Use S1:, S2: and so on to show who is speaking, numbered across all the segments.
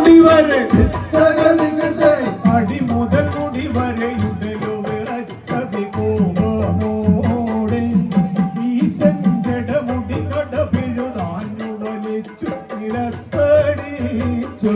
S1: മുടി വരെ അടി മുതൽ മുടി വരെ ഉടലോ വിറച്ചതി കോപമോടെ ഈശൻ ജടമുടി കടപിഴുതാഞ്ഞു വലിച്ചു നിലത്തടിച്ചു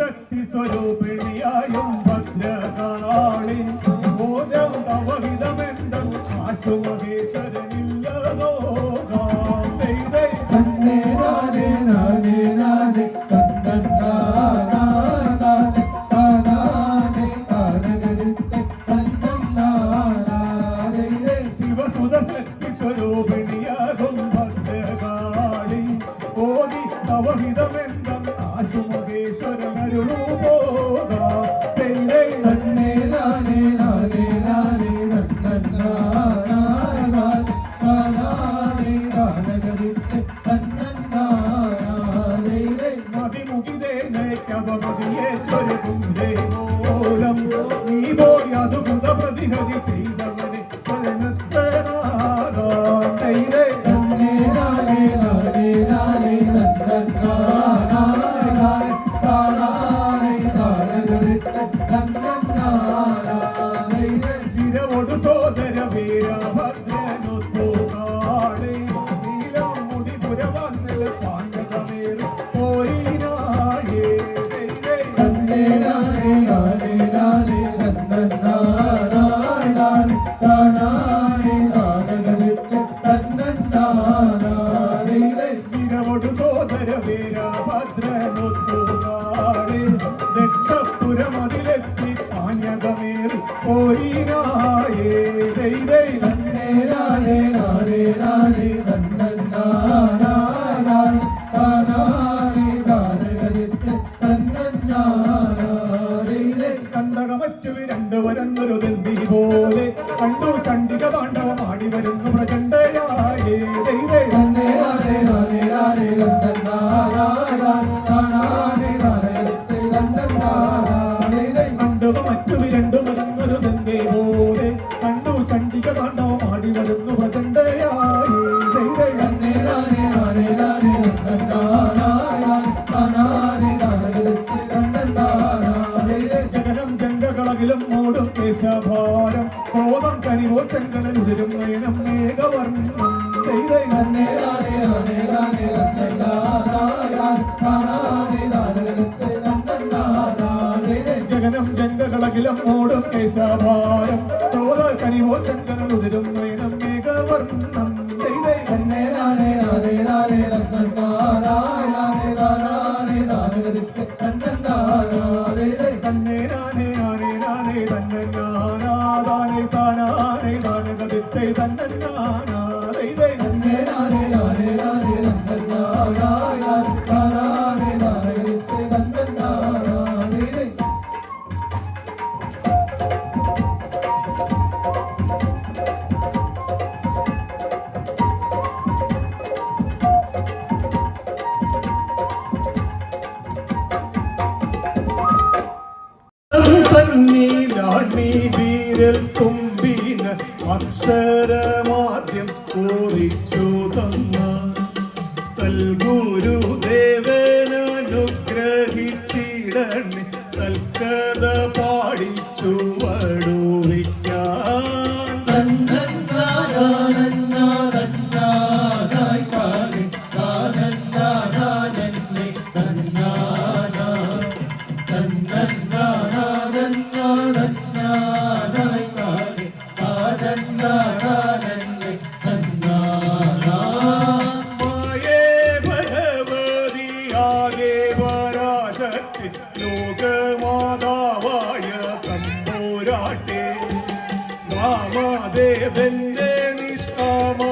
S1: ശക്തി സ്വരൂപിണിയായും ഭദ്രകാളി ബോധം തവഹിതമെന്തും ആശുമഹേശ്വരനില്ലതോ ശിവസുത ശക്തി സ്വരൂപിണിയാകും ഭദ്രകാളി ബോധി തവഹിതമെന്തും ആശുമഹേശ്വരനരുളൂ നീ പോയി അതുകുത പ്രതിഹതി ചെയ്തവനെ ഇരവോട് സോദര വീരഭദ്രനൊത്തു കാളി നീലം മുടി പുരവന്നിൽ പാണ്ഡകമേറി പോയിനായേ ഇരവോട് സോദര വീരഭദ്രനൊത്തു കാളി ദക്ഷപുരമതിലെത്തി പാണ്ഡകമേറി പോയിനായേ കണ്ടകമറ്റു രണ്ടുവരന്നൊരു ദന്തി പോലെ കണ്ടു ചണ്ഡിക താണ്ഡവമാടി വരുന്നു പ്രചണ്ഡയായേ കണ്ടകമറ്റു രണ്ടുവരന്നൊരു ദന്തി പോലെ കണ്ടു ചണ്ഡിക താണ്ഡവമാടി വരുന്നു പ്രചണ്ഡയായേ ജഗനം മോടും കേശഭാരം ക്രോധം കനിവോ ചെങ്കടലുതിരും നയനം മേഘവർണ്ണം ജഗനം ജംഗകളകിലും മോടും കേശഭാരം ക്രോധം കനിവോ ചെങ്കടലുതിരും നയനം മേഘവർണ്ണം തുമ്പിന അക്ഷരമാദ്യം കുറിച്ചു തന്ന സൽഗുരുദേവനനുഗ്രഹിച്ചിടണം തന്നെ സൽക്കഥ പാടിച്ചു വടുവിക്കാൻ ലോകമാതാവായ തമ്പുരാട്ടെ വാമദേവന്റെ നിഷ്കാമമകറ്റുവ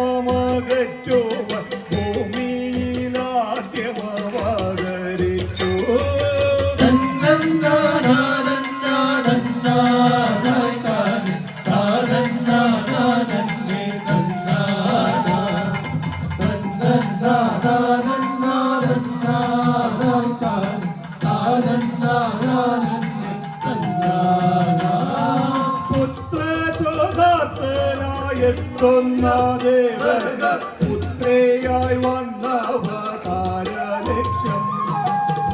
S1: ഭൂമിയിലാദ്യമവതരിച്ചു പുത്രയായി വന്നവതാരലക്ഷ്യം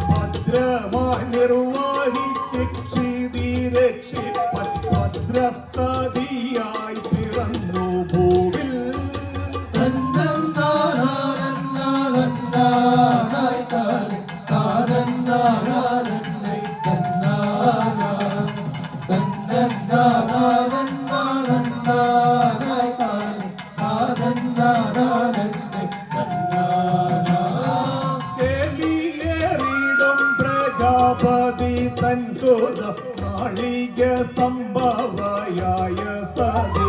S1: ഭദ്രമായി നിർവഹിച്ച് ക്ഷിതി രക്ഷിപ്പൻ ഭദ്ര സതിയായി പിറന്നു ഭൂവിൽ തൻ സുത നാളിക സംഭവയായ സതി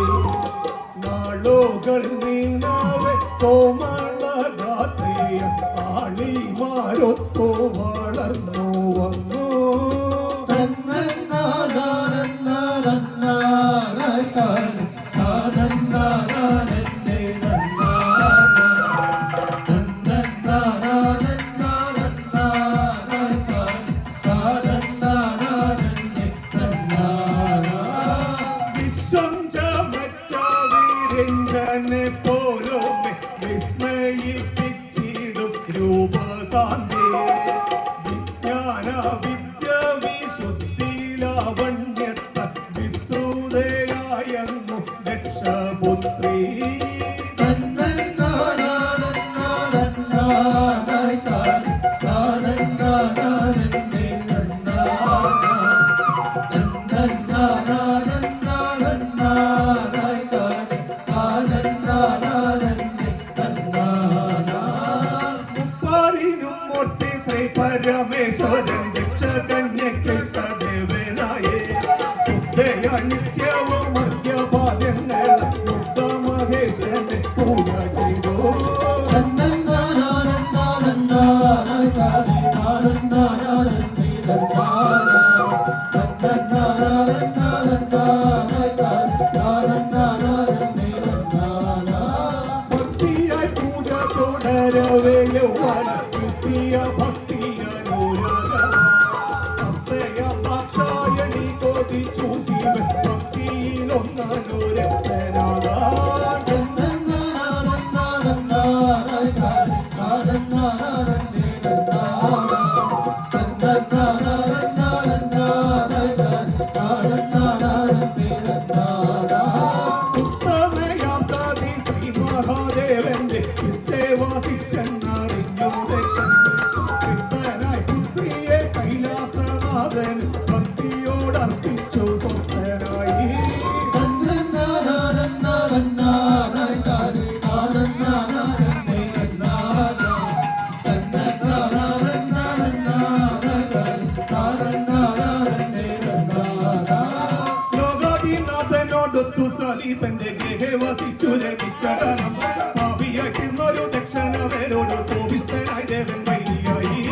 S1: നാളുകൾ നീങ്ങവെ കോമളഗാത്രിയ ആളിമാരൊത്തു വളർന്നു വന്നു പോലോമെ വിസ്മയിപ്പിച്ചിടും രൂപകാന്തി വിജ്ഞാന വിദ്യ വിശുദ്ധി ലാവണ്യത്ത വിശ്രുതയായെന്നു ദക്ഷപുത്രി പരമേശ്വരൻ രക്ഷകന്യകേഷ്ടദേവനായേ ശുദ്ധയ നിത്യവും മധ്യപാദ്യങ്ങൾ മുക്ത മഹേശന്റെ പൂജ ചെയ്തു ഭക്തിയായി പൂജ തുടരവേ യൗവന യുക്തിയ ഭക്തിയോടർപ്പിച്ചു സ്വപ്നനായി ലോകാദിനാഥനോടൊത്തു സതി തന്റെ ഗൃഹേ വസിച്ചു രമിച്ചടനം ഭാവിയാക്കുന്നൊരു ദക്ഷണവരോട് കോപിഷ്ഠനായി ദേവൻ വൈരിയായി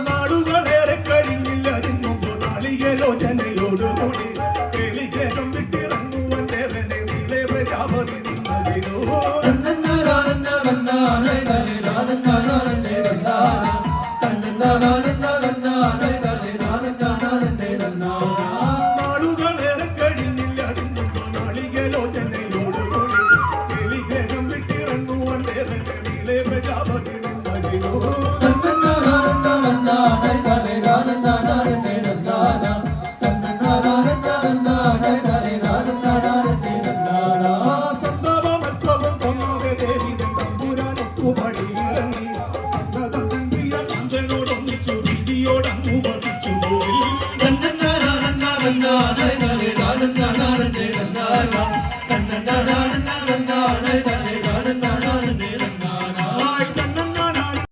S1: നാടുകളേറെ കഴിഞ്ഞില്ല അതിനുമ്പ് നാളികലോചനയോടുകൂടി കേളിഗ്രഹം വിട്ടിറങ്ങുവാൻ ദേവനെ നീളെ പ്രജാപതി നിന്നതിലോ നാളുകളേറെ കഴിഞ്ഞില്ല അതിനുമ്പ് നാളികലോചനയോടുകൂടി കാട്ടുപടി ഇറങ്ങി സന്നദ്ധം തമ്പിയ കാന്തനോടൊന്നിച്ചു വിധിയോടങ്ങു വസിച്ചു പോയി